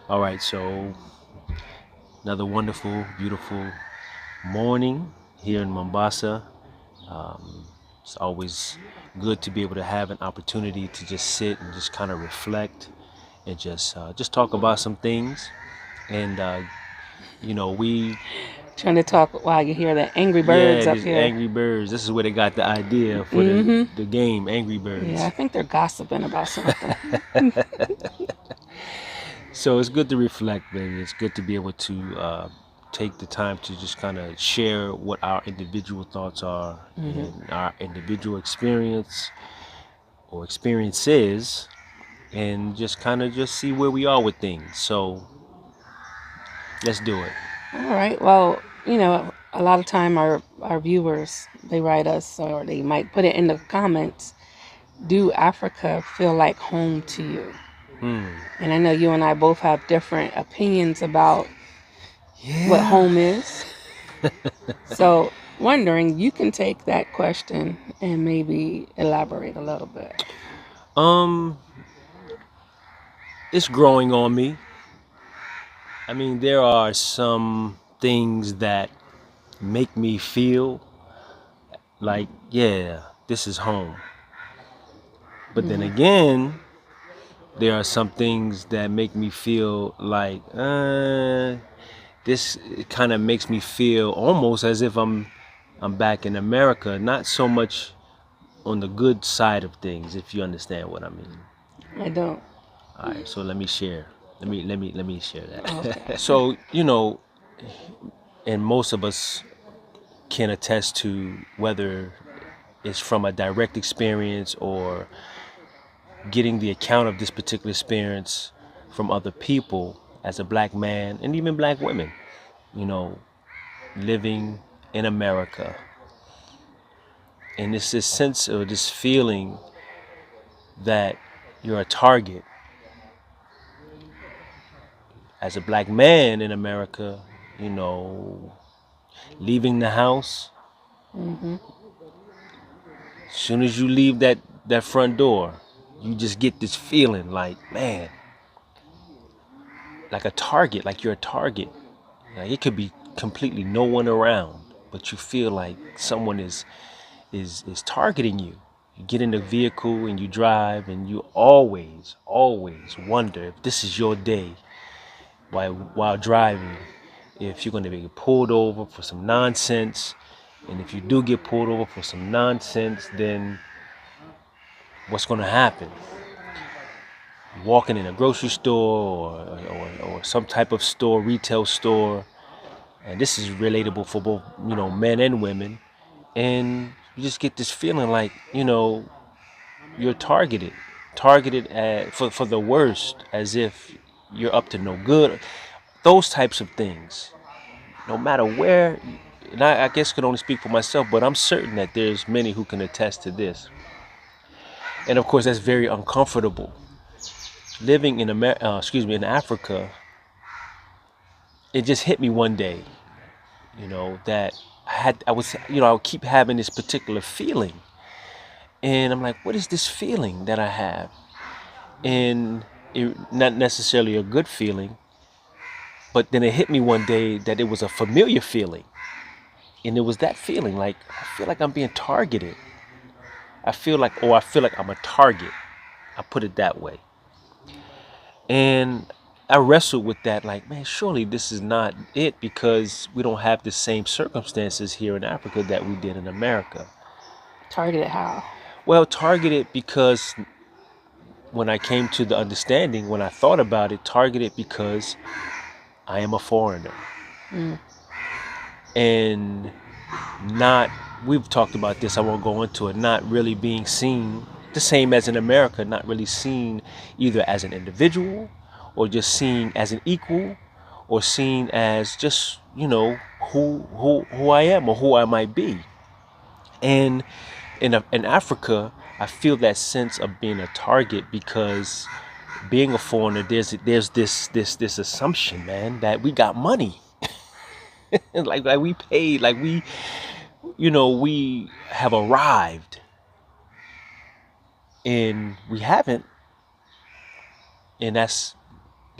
All right, so another wonderful, beautiful morning here in Mombasa. It's always good to be able to have an opportunity to just sit and just kind of reflect and just talk about some things. And we Trying to talk while you hear the angry birds yeah, up these here. Angry Birds. This is where they got the idea for the Hmm. the game, Angry Yeah, I Birds. think they're gossiping about something. So it's good to reflect, baby. It's good to be able to take the time to just kind of share what our individual thoughts are Hmm. and our individual experience or experiences, and just kind of just see where we are with things. So let's do it. All right. Well, a lot of time our viewers they write us or they might put it in the comments. Do Africa feel like home to you? Hmm. And I know you and I both have different opinions about what Yeah. home is. So, wondering, you can take that question and maybe elaborate a little bit. Um, it's growing on me. I mean, there are some things that make me feel like, yeah, this is home. But then Hmm. again, there are some things that make me feel like this kind of makes me feel almost as if I'm back in America, not so much on the good side of things, if you understand what I mean. I don't. All right, so let me share. Let me share Okay. that. So, and most of us can attest to whether it's from a direct experience or getting the account of this particular experience from other people as a black man and even black women, you know, living in America. And it's this sense or this feeling that you're a target. As a black man in America, you know, leaving the house, Hmm. as soon as you leave that front door, you just get this feeling like, man, like a target, like you're a target. Like it could be completely no one around, but you feel like someone is targeting you. You get in the vehicle and you drive, and you always wonder if this is your day while driving, if you're going to be pulled over for some nonsense, and if you do get pulled over for some nonsense, then what's going to happen? Walking in a grocery store or some type of store, retail store, and this is relatable for both men and women, and you just get this feeling like you're targeted for the worst, as if you're up to no good. Those types of things, no matter where. And I guess could only speak for myself, but I'm certain that there's many who can attest to this. And of course, that's very uncomfortable. Living in in Africa, it just hit me one day, that I would keep having this particular feeling, and I'm like, what is this feeling that I have? And not necessarily a good feeling, but then it hit me one day that it was a familiar feeling, and it was that feeling like I feel like I'm being targeted. I feel like I'm a target. I put it that way, and I wrestled with that. Like, man, surely this is not it because we don't have the same circumstances here in Africa that we did in America. Targeted how? Well, targeted because when I came to the understanding, when I thought about it, targeted because I am a foreigner Mm. and not, we've talked about this, I won't go into it, not really being seen the same as in America, not really seen either as an individual or just seen as an equal or seen as just, who I am or who I might be. And in Africa, I feel that sense of being a target because being a foreigner, there's this assumption, man, that we got money, like we paid, like we have arrived, and we haven't, and that's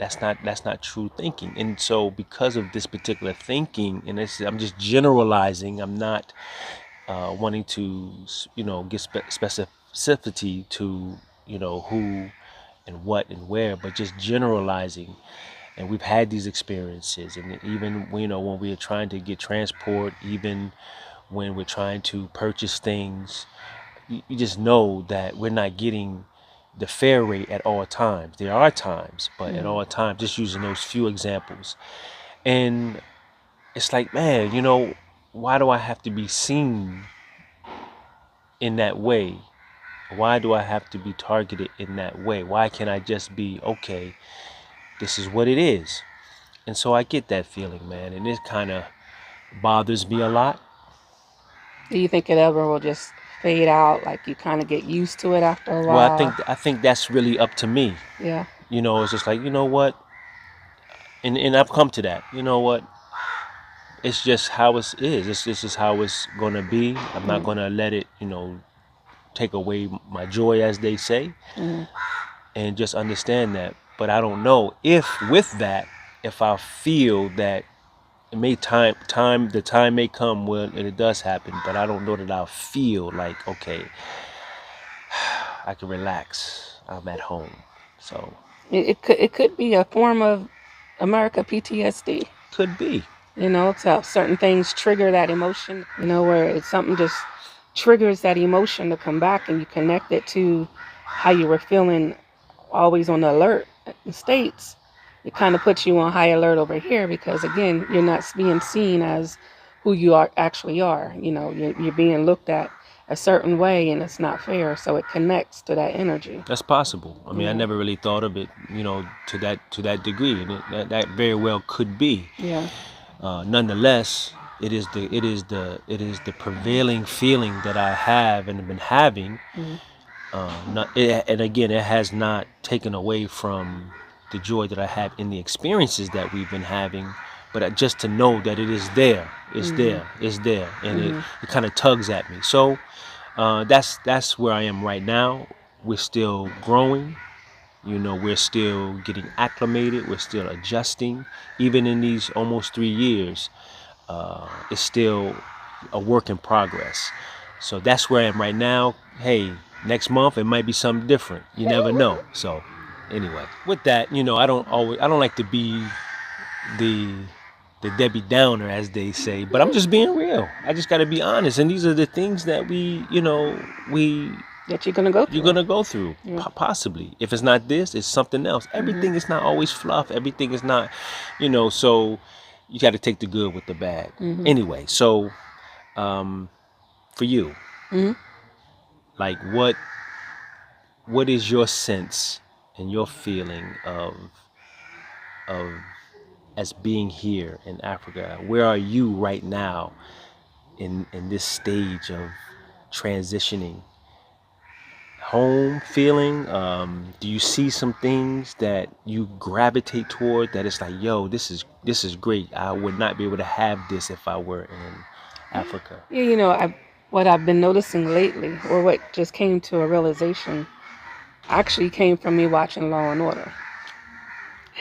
that's not true thinking. And so because of this particular thinking, and I'm just generalizing, I'm not wanting to get specificity to who and what and where, but just generalizing. And we've had these experiences, and even when we're trying to get transport, even when we're trying to purchase things, you just know that we're not getting the fair rate at all times. There are times, but at all times, just using those few examples. And it's like, man, why do I have to be seen in that way? Why do I have to be targeted in that way? Why can't I just be, okay, this is what it is? And so I get that feeling, man, and it kind of bothers me a lot. Do you think it ever will just fade out? Like you kind of get used to it after a Well, while? I think that's really up to me. Yeah. It's just like, what? And I've come to that. You know what? It's just how it is. This is how it's gonna be. I'm not gonna let it, take away my joy, as they say, Mm. and just understand that. But I don't know if with that, if I feel that it may the time may come when and it does happen, but I don't know that I'll feel like, okay, I can relax. I'm at home. So It could be a form of America PTSD. could be. So certain things trigger that emotion, where it's something just triggers that emotion to come back and you connect it to how you were feeling always on the alert in the States. It kind of puts you on high alert over here because, again, you're not being seen as who you actually are. You're being looked at a certain way and it's not fair. So it connects to that energy. That's possible. I mean, I Yeah. never really thought of it, to that degree, and that very well could be. Yeah. Nonetheless, it is the prevailing feeling that I have and have been having. Mhm. And again, it has not taken away from the joy that I have in the experiences that we've been having, but just to know that it is there, it's there, and it kind of tugs at me. So that's where I am right now. We're still growing. We're still getting acclimated. We're still adjusting. Even in these almost 3 years, it's still a work in progress. So that's where I am right now. Hey, next month it might be something different. You never know. So anyway, with that, I don't like to be the Debbie Downer, as they say, but I'm just being real. I just got to be honest, and these are the things that That you're gonna go you're through. gonna go through. Yeah. Possibly, if it's not this, it's something else. Everything is not always fluff. Everything is not, so you got to take the good with the bad. Anyway, so for you, Mhm. like what is your sense and your feeling of as being here in Africa? Where are you right now in this stage of transitioning? Home feeling? Do you see some things that you gravitate toward that it's like, yo, this is great. I would not be able to have this if I were in Africa. Yeah, what I've been noticing lately, or what just came to a realization, actually came from me watching Law and Order.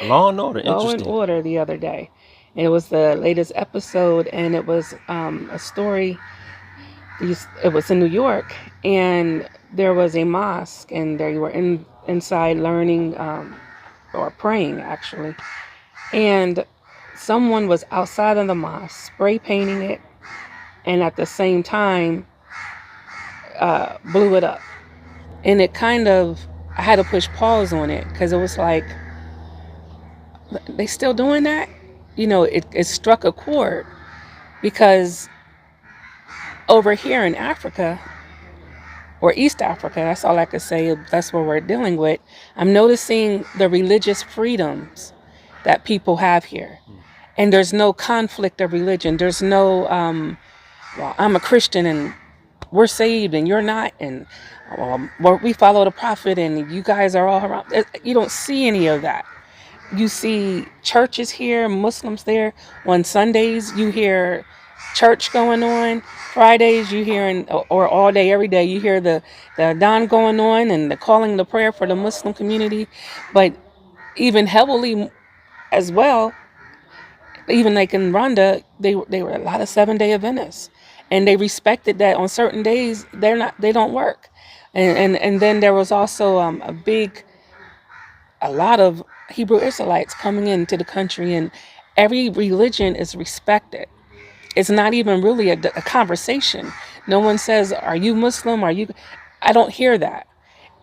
Law and Order, Law and interesting. Order the other day. And it was the latest episode, and it was a story. It was in New York, and there was a mosque, and there you were inside learning or praying, actually. And someone was outside of the mosque spray painting it, and at the same time blew it up. And it kind of, I had to push pause on it because it was like, they still doing that? It struck a chord because over here in Africa, or East Africa, that's all I could say, that's what we're dealing with. I'm noticing the religious freedoms that people have here. And there's no conflict of religion. There's no, well, I'm a Christian and we're saved and you're not, and well, we follow the prophet and you guys are all around. You don't see any of that. You see churches here, Muslims there. On Sundays, you hear church going on. Fridays, you hear, or all day, every day, you hear the adhan going on and the calling the prayer for the Muslim community. But even heavily as well. Even like in Rwanda, they were a lot of 7 day Adventists, and they respected that on certain days they don't work, and then there was also a lot of Hebrew Israelites coming into the country, and every religion is respected. It's not even really a conversation. No one says, "Are you Muslim? Are you?" I don't hear that.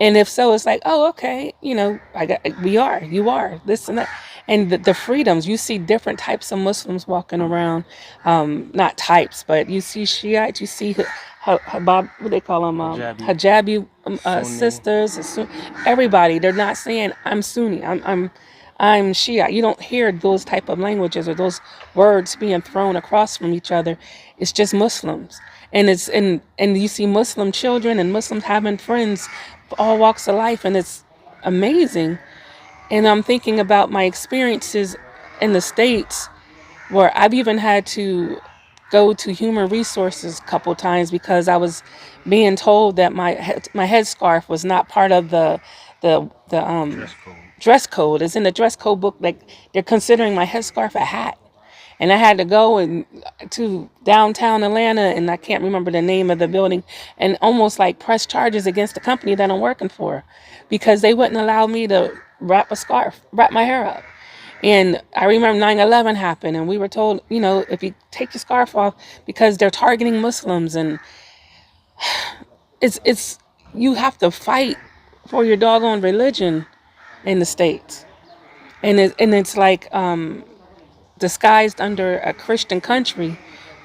And if so, it's like, oh, okay, we are, you are, this and that. And the freedoms, you see different types of Muslims walking around, not types, but you see Shiites, you see Habab, what they call them, Hijabi, hijabi Sunni. sisters, everybody. They're not saying I'm Sunni, I'm Shia. You don't hear those type of languages or those words being thrown across from each other. It's just Muslims, and and you see Muslim children and Muslims having friends, all walks of life, and it's amazing. And I'm thinking about my experiences in the States, where I've even had to go to human resources a couple times because I was being told that my headscarf was not part of the Dress code. dress code. It's in the dress code book. Like, they're considering my headscarf a hat, and I had to go to downtown Atlanta, and I can't remember the name of the building, and almost like press charges against the company that I'm working for, because they wouldn't allow me to wrap my hair up. And I remember 9/11 happened, and we were told, if you take your scarf off, because they're targeting Muslims, and it's you have to fight for your doggone religion in the States, and it's like disguised under a Christian country,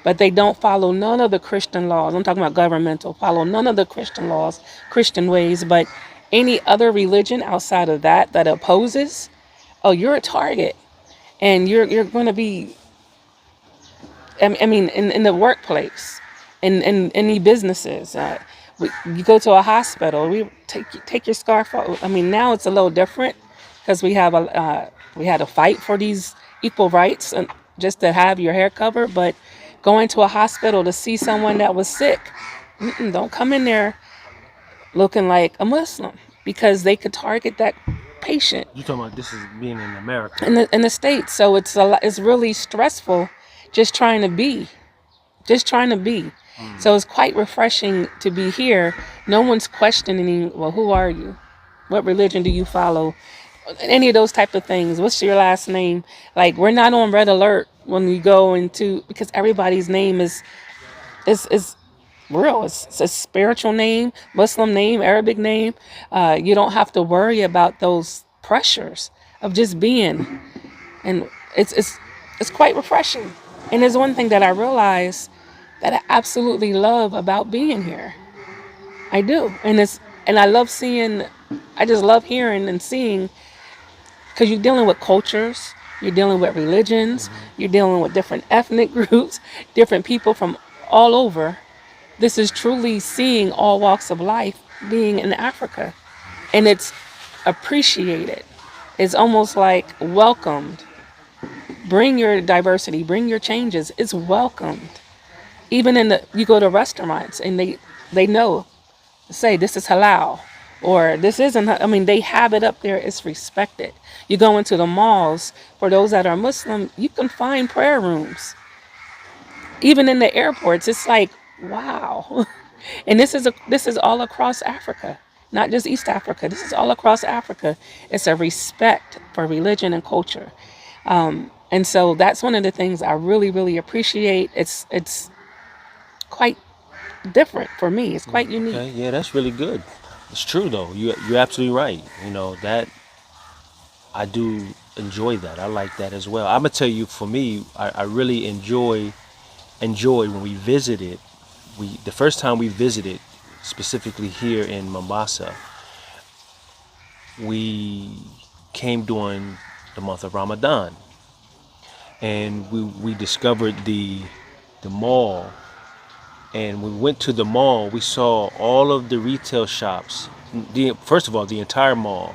but they don't follow none of the Christian laws. I'm talking about governmental, follow none of the Christian laws, Christian ways, but any other religion outside of that opposes, oh, you're a target, and you're going to be. I mean, in the workplace, in any businesses. You go to a hospital, we take your scarf off. I mean, now it's a little different because we had to fight for these equal rights and just to have your hair covered. But going to a hospital to see someone that was sick, don't come in there looking like a Muslim, because they could target that patient You talking about this is being in America? in the States. So it's really stressful just trying to be just trying to be. So it's quite refreshing to be here. No one's questioning, well, who are you? What religion do you follow? Any of those type of things. What's your last name? Like, we're not on red alert when we go into, because everybody's name is real. It's a spiritual name, Muslim name, Arabic name. You don't have to worry about those pressures of just being, and it's quite refreshing. And there's one thing that I realize that I absolutely love about being here. I do, and I love seeing. I just love hearing and seeing, because you're dealing with cultures, you're dealing with religions, you're dealing with different ethnic groups, different people from all over. This is truly seeing all walks of life being in Africa, and it's appreciated. It's almost like welcomed. Bring your diversity, bring your changes. It's welcomed. Even you go to restaurants, and they know, say this is halal, or this isn't. I mean, they have it up there. It's respected. You go into the malls, for those that are Muslim, you can find prayer rooms. Even in the airports, it's like, wow. And this is all across Africa, not just East Africa. This is all across Africa. It's a respect for religion and culture. And so that's one of the things I really, really appreciate. It's quite different for me. It's quite unique. Okay, yeah, that's really good. It's true though. You're absolutely right. You know that I do enjoy that. I like that as well. I'm gonna tell you, for me, I really enjoy when we visited. The first time we visited, specifically here in Mombasa, we came during the month of Ramadan, and we discovered the mall. And we went to the mall. We saw all of the retail shops. First of all, the entire mall.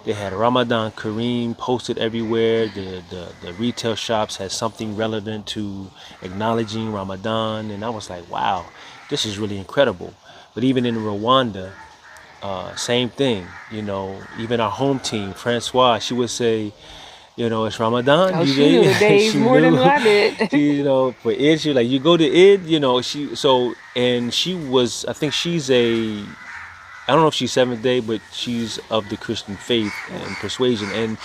They had Ramadan Kareem posted everywhere. The retail shops had something relevant to acknowledging Ramadan. And I was like, wow, this is really incredible. But even in Rwanda, Same thing. Even our home team, Francois, she would say, it's Ramadan. Oh, You she knew the did. days She more than knew. I did. For Id, she was like, you go to Id. And she was. I think she's a. I don't know if she's Seventh Day, but she's of the Christian faith and persuasion. And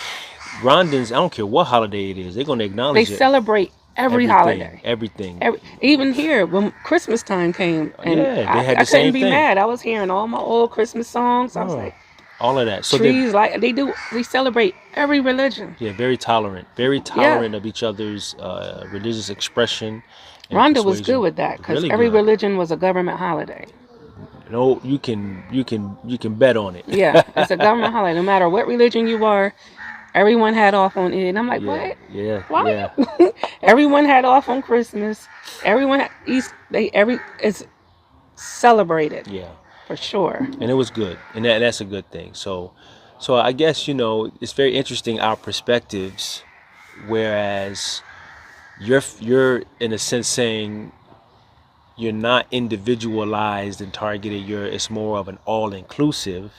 Rwandans, I don't care what holiday it is, they're gonna They acknowledge it. celebrate every Everything, holiday. everything. Even here, when Christmas time came, and Yeah, they had I the couldn't same be thing. mad. I was hearing all my old Christmas songs. I was Oh, like, all of that. So they, trees, like they do. We celebrate every religion. yeah, very Yeah, tolerant of each other's religious expression and Rhonda was good persuasion. with that because Really every good. religion was a government holiday. No, you can bet on it. Yeah, it's a government holiday. No matter what religion you are, everyone had off on it. And I'm like, Yeah, what? yeah, Why? yeah, Everyone had off on Christmas. Everyone had East. It's celebrated yeah. for sure. And it was good, and that's a good thing. So I guess it's very interesting our perspectives, whereas you're in a sense saying you're not individualized and targeted. It's more of an all inclusive.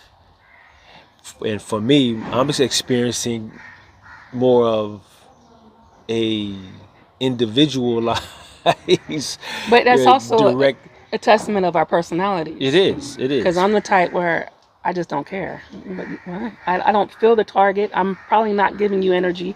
And for me, I'm just experiencing more of a individualized But that's also direct. a testament of our personalities. It Because is. I'm the type where I just don't care. But, well, I don't feel the target. I'm probably not giving you energy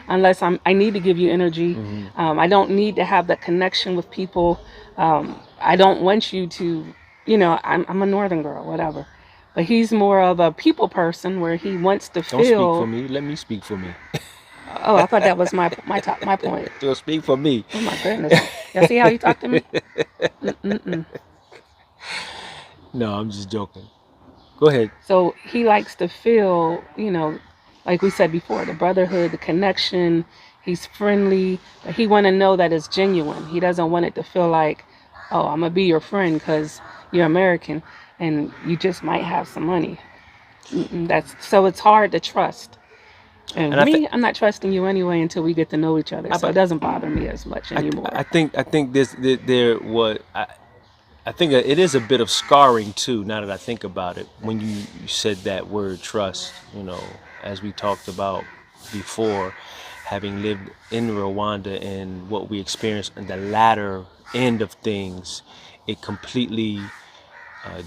unless I need to give you energy. Hmm. I don't need to have that connection with people. I don't want you to, I'm a northern girl, whatever. But he's more of a people person where he wants to Don't speak for feel. me. Let me speak for me. Oh, I thought that was my point. Don't speak for me. Oh my goodness. Y'all see how you talk to me? Mm-mm. No, I'm just joking. Go ahead. So he likes to feel, like we said before, the brotherhood, the connection. He's friendly, but he want to know that it's genuine. He doesn't want it to feel like, oh, I'm gonna be your friend because you're American and you just might have some money. That's so it's hard to trust. And And I think me, I'm not trusting you anyway until we get to know each other. So it I, doesn't bother me as much I anymore. think I think this there what I think it is a bit of scarring too. Now that I think about it, when you said that word trust, as we talked about before, having lived in Rwanda and what we experienced in the latter end of things, it completely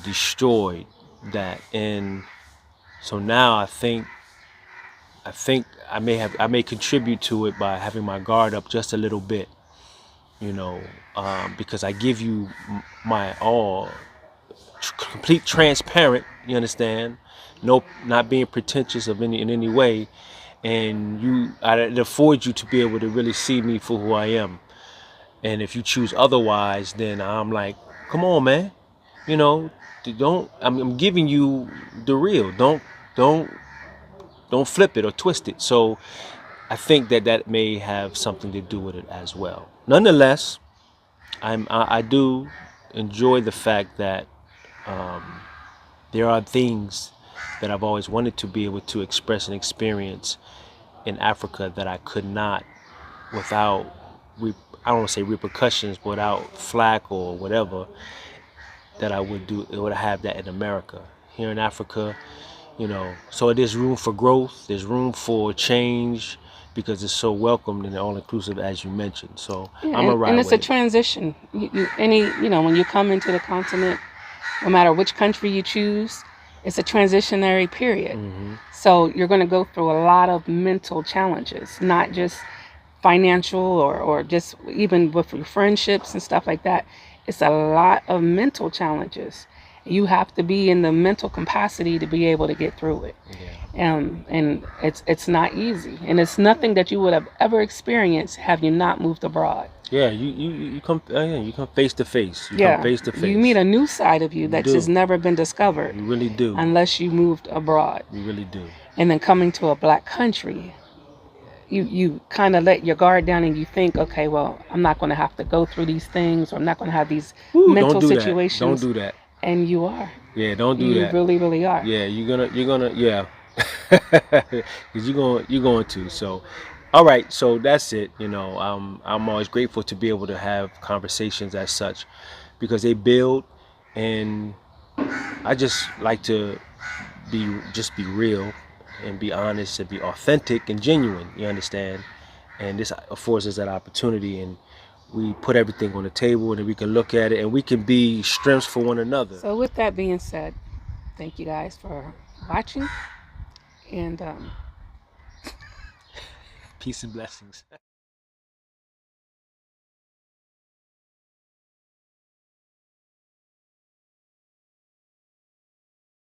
destroyed that. And so now I think I may contribute to it by having my guard up just a little bit, because I give you my all, complete transparent. You understand? No, not being pretentious in any way, and it affords you to be able to really see me for who I am. And if you choose otherwise, then I'm like, come on, man. You know, don't. I'm giving you the real. Don't flip it or twist it. So I think that may have something to do with it as well. Nonetheless, I do enjoy the fact that there are things that I've always wanted to be able to express and experience in Africa that I could not without I don't want to say repercussions, but without flack or whatever, that I would have that in America. Here in Africa, so there's room for growth, there's room for change, because it's so welcomed and all inclusive as you mentioned. So Yeah, I'm a and ride it's with a it. transition. When you come into the continent, no matter which country you choose, it's a transitionary period. Hmm. So you're going to go through a lot of mental challenges, not just financial or just even with your friendships and stuff like that. It's a lot of mental challenges. You have to be in the mental capacity to be able to get through it. Yeah. And it's not easy. And it's nothing that you would have ever experienced have you not moved abroad. Yeah, you come yeah, you come face to face. You come Yeah, face to you meet face. a new side of you You that's just do. never been discovered You really do. unless you moved abroad. You really do. And then coming to a black country, you kind of let your guard down and you think, okay, well, I'm not going to have to go through these things, or I'm not going to have these Woo, don't mental do that. Don't situations. do that. And you are. Yeah, don't do You that. really, really are. Yeah, you're gonna yeah. Cause you're going to. So all right, so that's it. I'm always grateful to be able to have conversations as such, because they build, and I just like to be real and be honest and be authentic and genuine. You understand? And this affords us that opportunity, and we put everything on the table, and then we can look at it, and we can be strengths for one another. So with that being said, thank you guys for watching, and Peace and blessings.